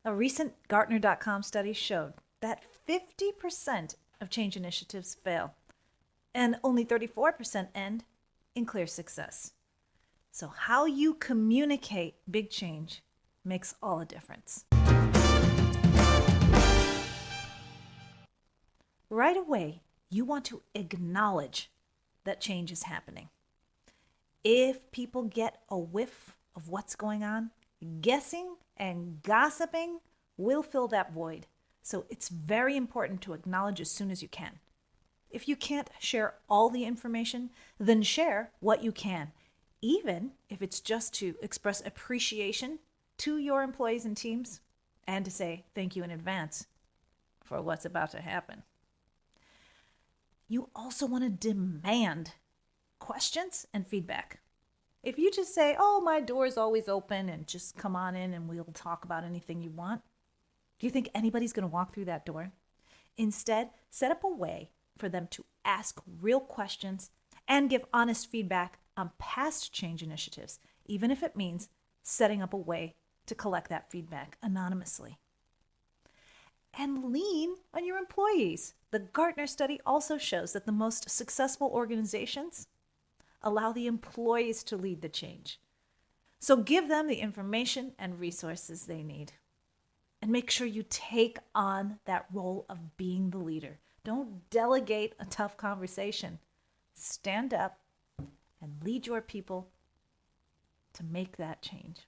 A recent Gartner.com study showed that 50% of change initiatives fail, and only 34% end in clear success. So, how you communicate big change makes all the difference. Right away, you want to acknowledge that change is happening. If people get a whiff of what's going on, guessing and gossiping will fill that void. So it's very important to acknowledge as soon as you can. If you can't share all the information, then share what you can, even if it's just to express appreciation to your employees and teams and to say thank you in advance for what's about to happen. You also want to demand questions and feedback. If you just say, oh, my door is always open and just come on in and we'll talk about anything you want, do you think anybody's going to walk through that door? Instead, set up a way for them to ask real questions and give honest feedback on past change initiatives, even if it means setting up a way to collect that feedback anonymously. And lean on your employees. The Gartner study also shows that the most successful organizations allow the employees to lead the change. So give them the information and resources they need. And make sure you take on that role of being the leader. Don't delegate a tough conversation. Stand up and lead your people to make that change.